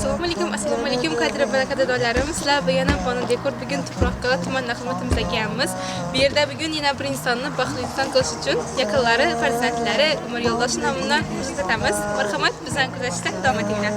Assalomu alaykum qadrli barakadorlarim. Sizlar yana Bonu Dekor bugun Tuproqqa tuman xizmatimizga kelamiz. Bu yerda bugun yana bir insonni baxtli inson qilish uchun yaqinlari, farzandlari, umr yo'ldoshi nomidan ko'rsatamiz. Marhamat, bizdan kuzatishda davom etinglar.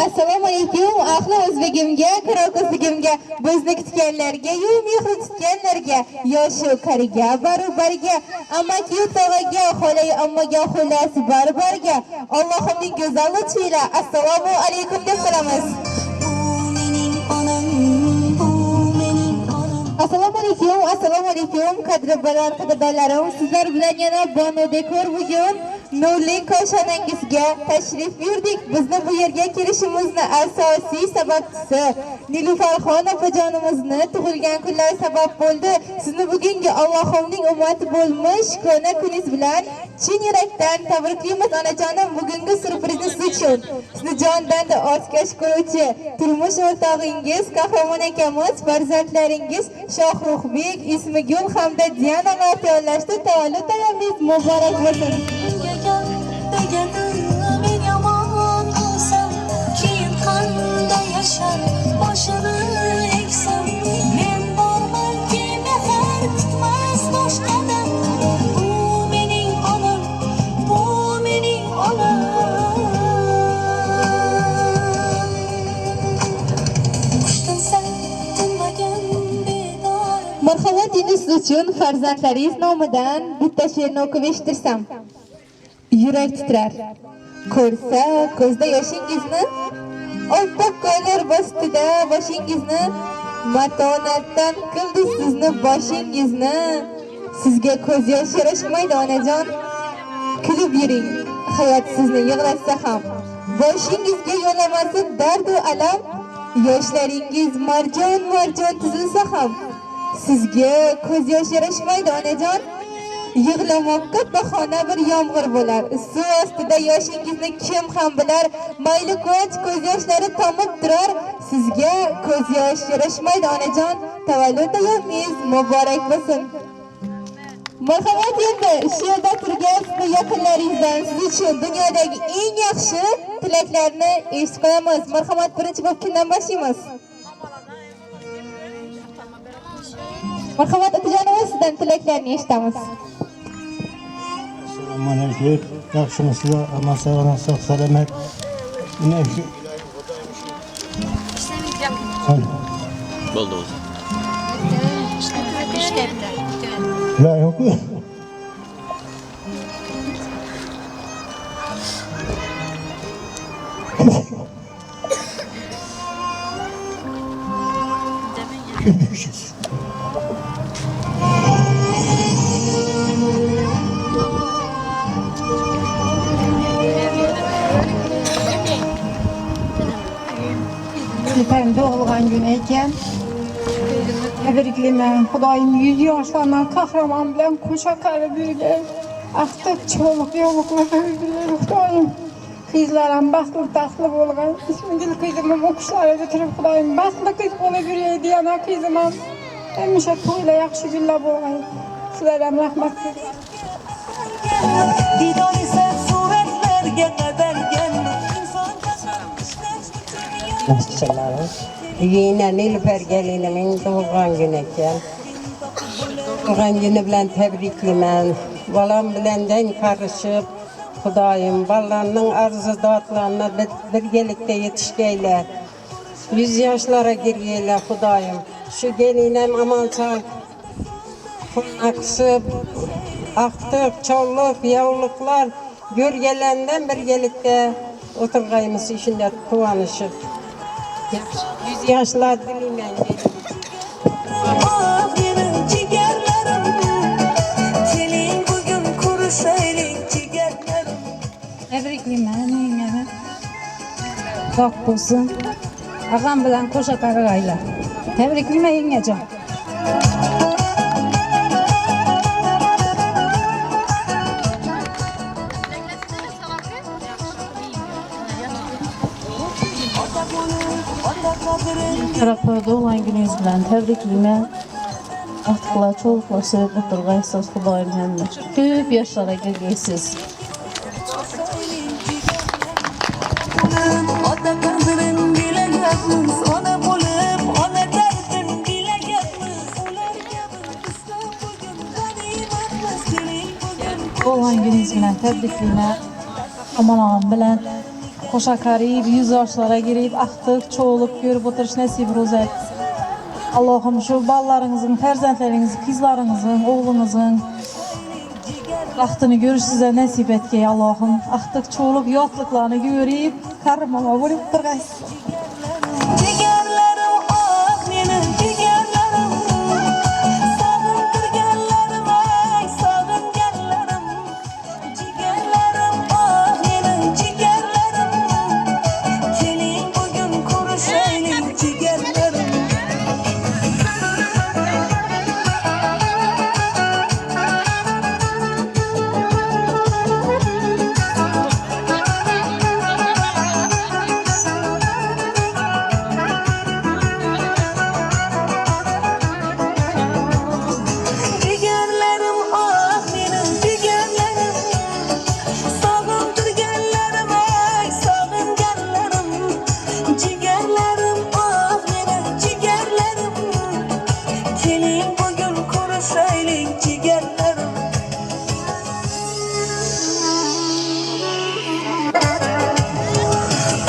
Assalomu alaykum, ahli o'zbegimga, qirolqizligimga, bizni kutganlarga, mehri tutganlarga, yoshu qariga, baribariga, amaki tog'aga, xolay ammaga, xullas baribariga, Allohimning go'zal lutfiyle assalomu alaykum deb qilamiz. Assalomu alaykum, qadri baland qadrdonlarim, sizlar bilan yana Bonu Dekor bugun nurli koshonangizga tashrif buyurdik. Bizni bu yerga kelishimizni asosiy sababchisi Nilufarxon opajonimizni tug'ilgan kunlari sabab bo'ldi. Sizni bugungi Allohimning ummati bo'lmish kuni kuningiz bilan chin yurakdan tabriklaymiz onajonim. Bugungi surprizni siz uchun sizni jondan ortgash ko'ruvchi turmush o'rtog'ingiz, qahramon akamiz, farzandlaringiz Shohruxbek, Ismigul hamda Dianaga tayyorlashdi. Tavallud tayomingiz muborak bo'lsin. Men yomon bo'lsam, keyin qanday yashar boshini eksam, men bormanki mehr kutmas boshqadan. Bu mening onam, bu mening onam. Qushtinsa tinmagan bedor. Marhamat, endi siz uchun farzandlaringiz nomidan bitta she'rni o'qib eshittirsam. Yurak titrar. Ko'rsa ko'zda yoshingizni, oppoq ko'ylar bostida boshingizni, matonatdan qildi sizni boshingizni. Sizga ko'z yosh yarashmaydi onajon. Kulib yuring, hayot sizni yig'latsa ham. Boshingizga yo'lamasin dard va alam. Yoshlaringiz marjon tizilsa ham. Sizga ko'z yosh yarashmaydi onajon. Yig'lamoqqa bahona bir yomg'ir bo'lar. Suv ostida yoshingizni kim ham bilar. Mayli ko'z yoshlari tomib turar. Sizga ko'z yosh yarashmaydi onajon. Tavallud tayomingiz muborak bo'lsin. Marhamat, endi shu yerda turgan sizni yaqinlaringizdan siz uchun dunyodagi eng yaxshi tilaklarni eshitib qo'yamiz. Marhamat, birinchi bo'lib kimdan boshlaymiz? Marhamat otajonimiz, sizdan tilaklarni eshitamiz. Assalomu alaykum. Yaxshimisizlar? Hamma sog' salomat. Bo'ldi o'zi. Toshkentda. La yok mu? Görüşürüz. Ben doğulgan gün ekan. Tebriklayman. Xudoyim 100 yoshlardan qahramon bilan qo'sha qarib yurgan. Aqtiq cho'liq yo'liqlar yurgan Xudoyim. Qizlarim baxtli bo'lgan. Ismingil qizimim o'qishlari bitirib Xudoyim baxtli qiz bo'lib yuraydi. Yana qizim ham hamisha to'yla yaxshi gullar bo'lgan. Sizlarga rahmat. Diydor esa suratlarga qadalgan inson Nasılsınız? Yine Nilüfer gelinimin doğum günü ekan. Doğum günü bilen tebriklimen. Balam bilenden karışıp Xudoyim ballarning arzu-dodlarini birgalikda yetishgaylar. 100 yoshlarga kirgaylar Xudoyim. Shu gelinem aman sağ qilib aqtiq, cho'lliq, yovliqlar görgelenden birgalikda o'tirgaymiz ishinde quvonishib. 100 yoshlar dilayman. Ah benim cigerlerim, senin bugün kuruşaylik cigerlerim. Tebriklayman yengani. Sog' bo'lsin. Ag'am bilan qo'sha qarag'aylar. Tebriklayman yengajon. Tarafı doğan gününüz bilen tebriklayman. Aqtiqlar, cho'liqlar sevib o'tirgaysiz Xudoyim hamma. Ko'p yoshlarga kirgaysiz. Ota qadrin bilagapmiz, ona bo'lib, ona dardin bilagapmiz. Ular kabi bizda bugün g'animatmiz, keling bugün Doğan gününüz bilen tebriklayman. Aman ağam bilen qo'sha qarib 100 yoshlarga kirib aqtiq, cho'liq ko'rib o'tirish nasib ro'zat. Allohim shu balalaringizning, farzandlaringizning, qizlaringizning, o'g'lingizning baxtini ko'rish sizga nasib etgay Allohim. Aqtiq, cho'liq, yotliqlarni ko'rib, qarmama bo'lib turgaysiz. cigerlerim, ah benim cigerlerim. Sog'intirganlarim, ay sog'inganlarim. Cigerlerim, ah benim cigerlerim. Keling bugün kuruşaylik cigerlerim. Cigerlerim, ah benim cigerlerim. Sog'intirganlarim, ay sog'inganlarim. Cigerlerim, ah benim cigerlerim. Keling bugün kuruşaylik cigerlerim.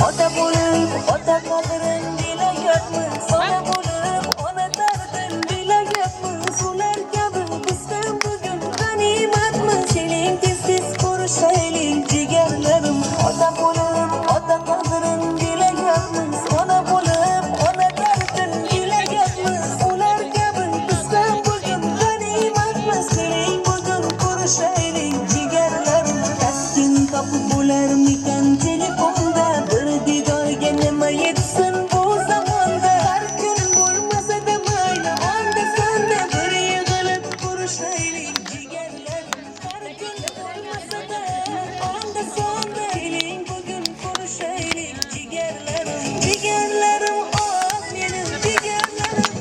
Ota bo'lib, ota qadrin bilagapmiz. Ona bo'lib, ona dardin bilagapmiz. Ular kabi bizda bugün g'animatmiz. Keling tez-tez ko'rishaylik jigarlarim. Ota bo'lib, ota qadrin bilagapmiz. Ona bo'lib, ona dardin bilagapmiz. Ular kabi bizda bugün g'animatmiz. Keling bugün ko'rishaylik jigarlarim. Taskin topib bo'larmikan telefonda bir didorga nima yetsin bu zamonda. Har kun bo'lmasa da mayli, onda sonda bir yig'ilib ko'rishaylik jigarlarim. Har kun bo'lmasa da onda sonda keling bugün ko'rishaylik jigarlarim. Jigarlarim, oh menim jigarlarim.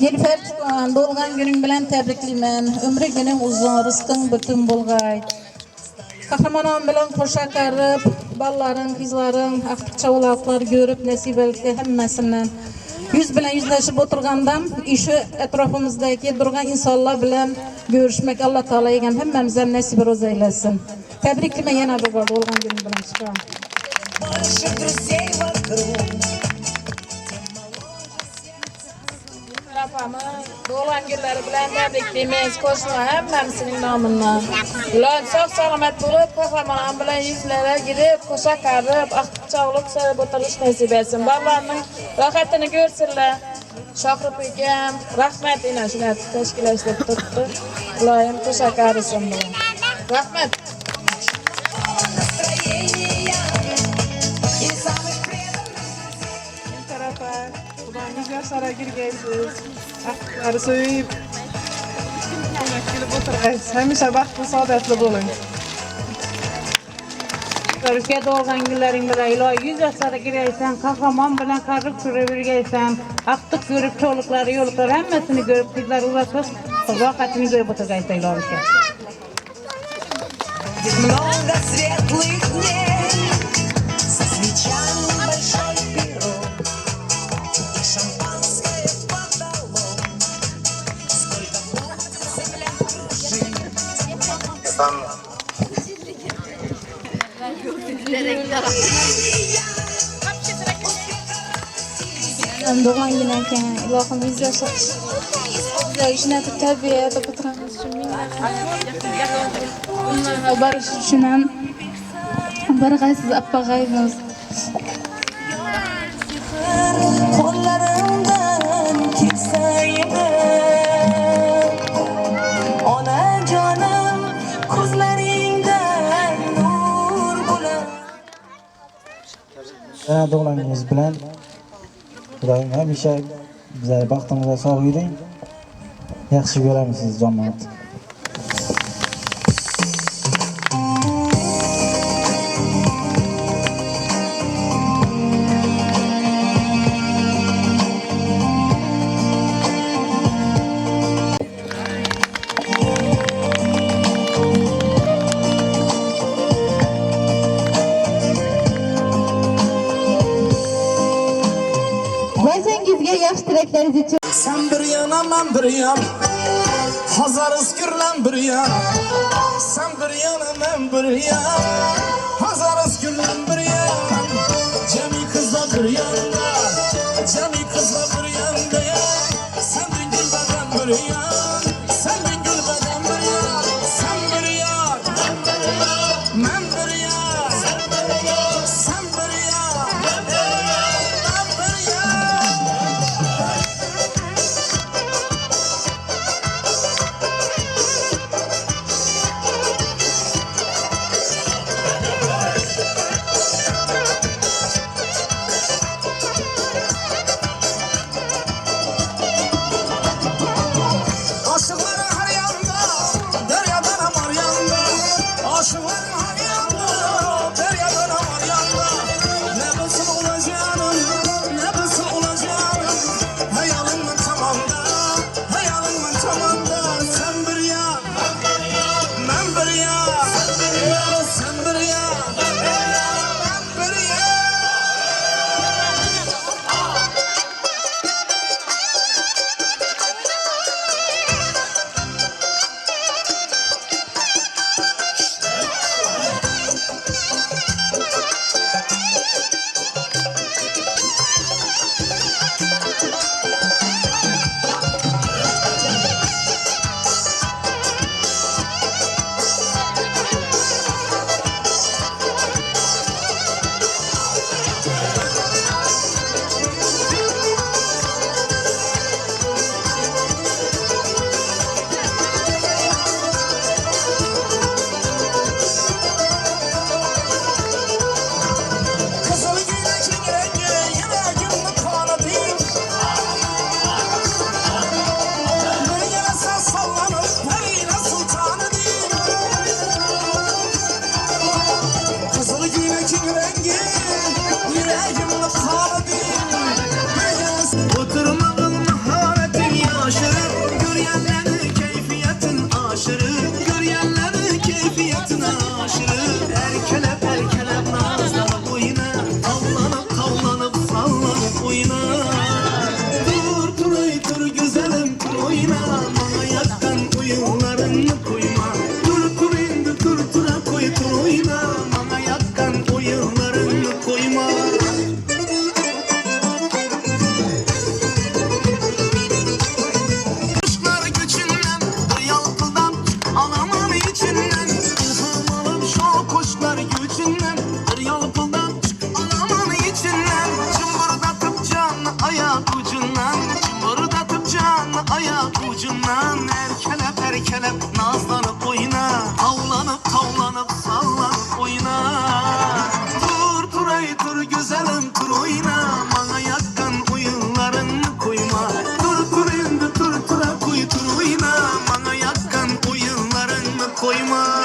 Nilüfer doğan günün bilen tebriklayman. Ömrü günün uzun, rızkın bütün bulgay. Kahramanım bilen qo'sha qarib, balların, qizların, aqtiq cho'laqlar görüp nasib etdi hammasidan yüz bilen yüzleşip oturgandan işi etrafımızdaki durgan insanlar bilen görüşmek Allah Teala egen hemmemize nasip roz eylesin. Tebriklime yana bir var olgan günü bilen çıkan. Больше друзей вокруг. Doğulan günleri bilen tebrikliyimiz koşma hemmemizin namına. Ulan çok selamet bulup kahraman bilen yüzlere girip koşa karıp aktıkça olup sevip oturuş nasip etsin. Babalarının rahatını görsünler. Şakrıp eken rahmet yine şuna teşkil edip tuttu. Ulayım koşa karısın bunu. Rahmet. Настроения и самых преданных. tarafa ulan 100 yaşlara girgeysiz. Akları söyüp gelip oturgaysiz. Hemişe baktı saadetli bulun. Ülkede olgan günlerin bilen 100 yaşlara gireysen, kahraman bilen karık sürebilgeysen, aktık görüp çolukları, yolukları hemmesini görüp kızlar uğraşıp, vakatini görüp oturgaysa ülke. Много светлых дней со свечами большой пирог и шампанское потолок. Сколько будет земля кружить. Doğan günlerken ilahım 100 yaşa. Yaşına tabiye de bırakmış için onlarla barış için barışsız apagayımız. Kollarımdan kimseyimi ona canım kuzlaringdan nur bulan. Yana doğulanınız bilen Xudoyim hamisha bizlarga baxtimizga sog' yuring. Yaxshi ko'ramiz sizni jamoat. Vazengizga yaxshi tilaklaringiz uchun Sen bir yana men bir yan Hazar ıskürlen bir yan Sen bir yana men bir yan Hazar ıskürlen bir yan Cemi kızla bir yanda Cemi kızla bir yanda Sen bir gül beden bir yan Sen bir gül beden bir yan Sen bir yan Men bir yan Sen bir yan Sen bir yan Men bir yan Aşıkların her yanda, deryadan amar yanda. Aşıkların her yanda, deryadan amar yanda. Ne bilsin olacağım, ne bilsin olacağım. Hayalımın tamamda, hayalımın tamamda. Sen bir yan, ben bir yan. Sen bir yan, ben bir yan. erkelep nazlanıp oyna, avlanıp tavlanıp sallanıp oyna. Tur tur ey tur güzelim tur oyna, bana yakın oyunlarını koyma. Tur tur indi tur tura koy tur oyna, bana yakın oyunlarını koyma.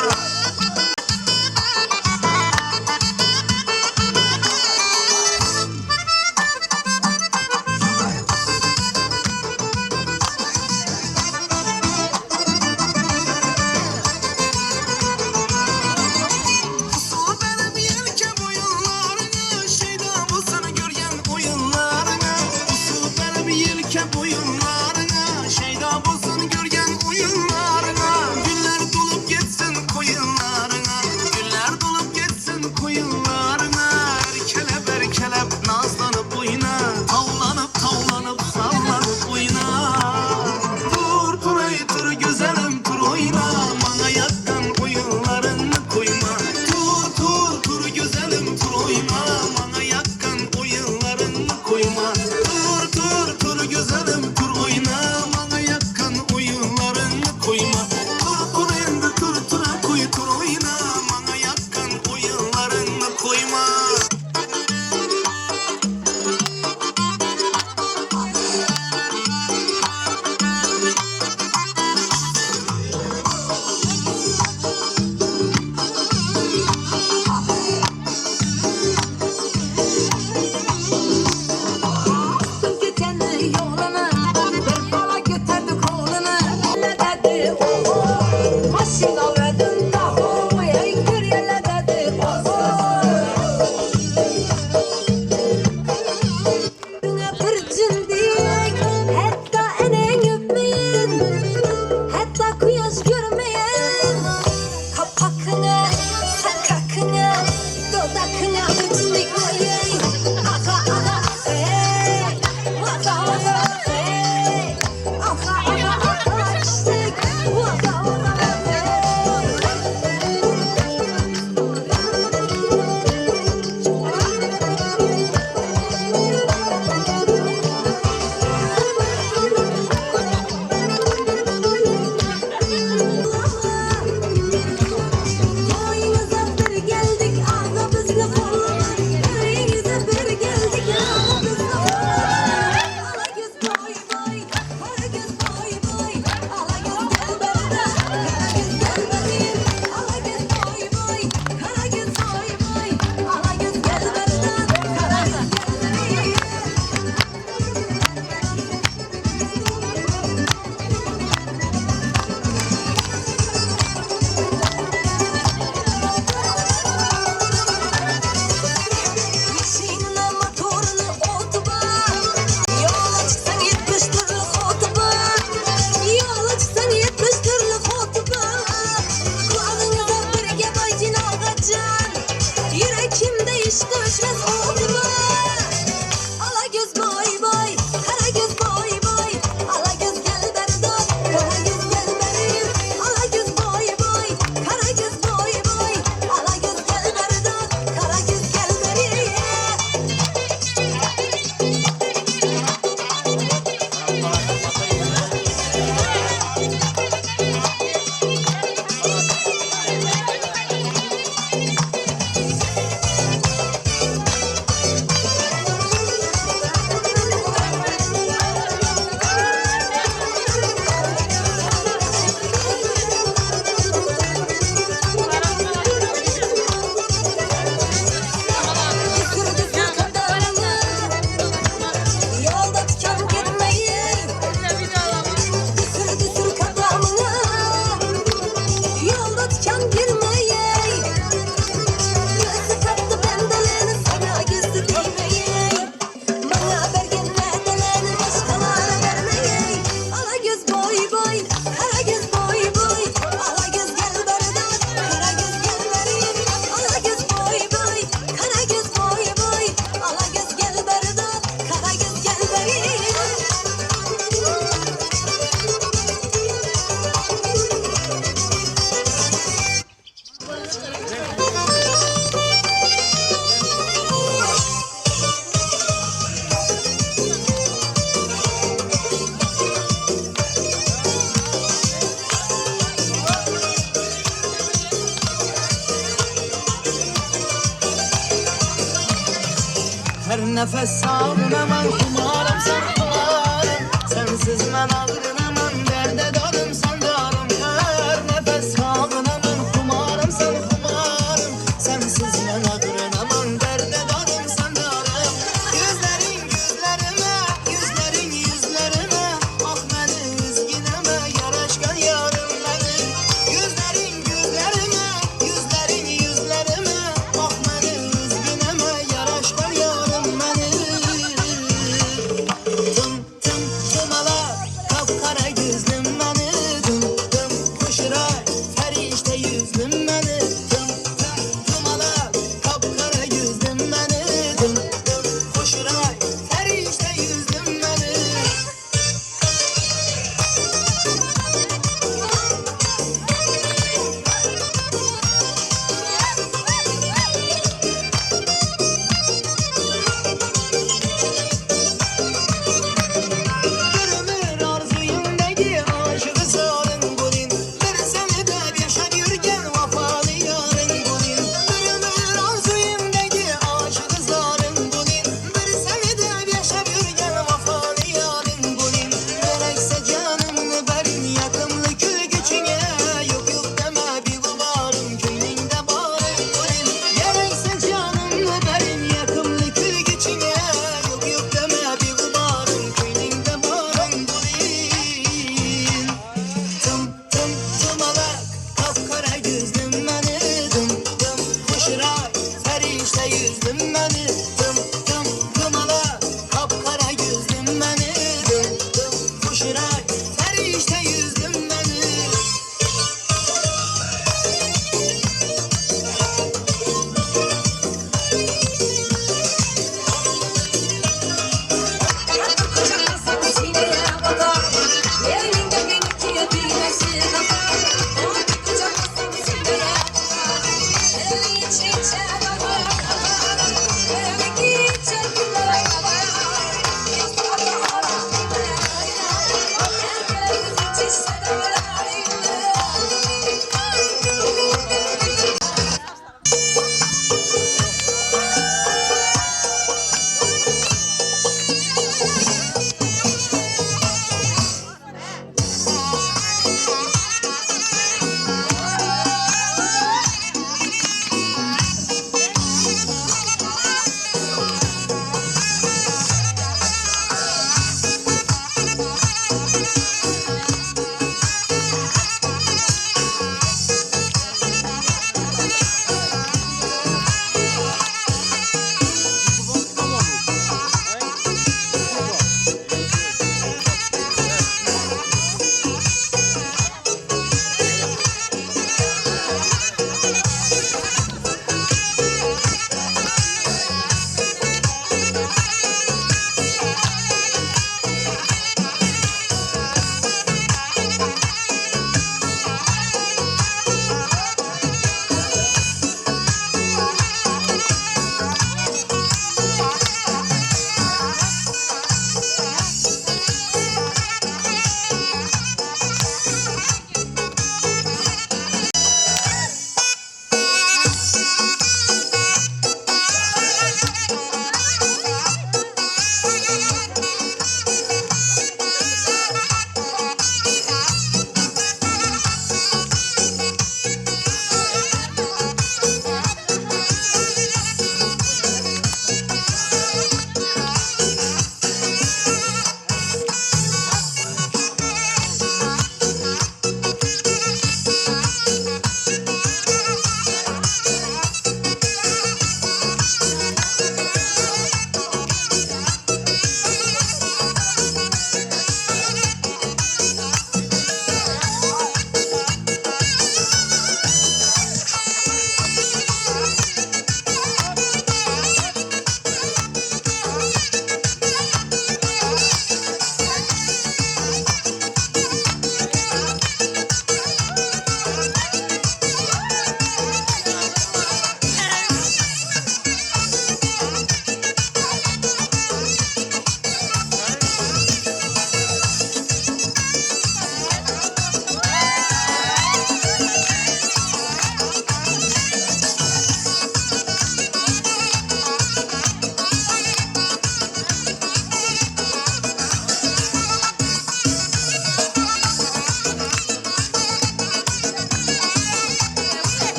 Nefes sağlığınaman kumarım sen kumarım. Sensiz ben ağrınaman derde darım sen darım kar. Nefes sağlığınaman kumarım sen kumarım. Sensiz ben ağrınaman derde darım sen darım. Yüzlerin yüzlerime, yüzlerin yüzlerime. Ah beni üzgüneme yaraşkan yarım benim. Yüzlerin yüzlerime, yüzlerin yüzlerime. Ah beni üzgüneme yaraşkan yarım benim. Tım tım tımala,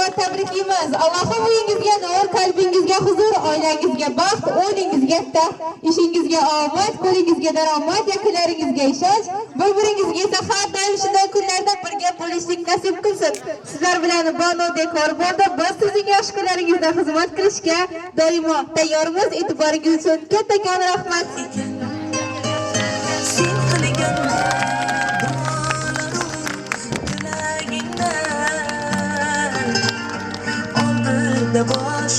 bilan tabriklaymiz. Allohim uyingizga nur, qalbingizga huzur, oilangizga baxt, o'yiningizga taxt, ishingizga omad, qo'lingizga daromad, yaqinlaringizga ishonch, bir-biringizga esa har doim shunday kunlarda birga bo'lishlik nasib qilsin. Sizlar bilan Banu Dekor bo'ldi. Biz sizning yosh kunlaringizda xizmat qilishga doimo tayyormiz. E'tiboringiz uchun kattakon rahmat. Sen qilgan duolarim tilagingdan oldinda bosh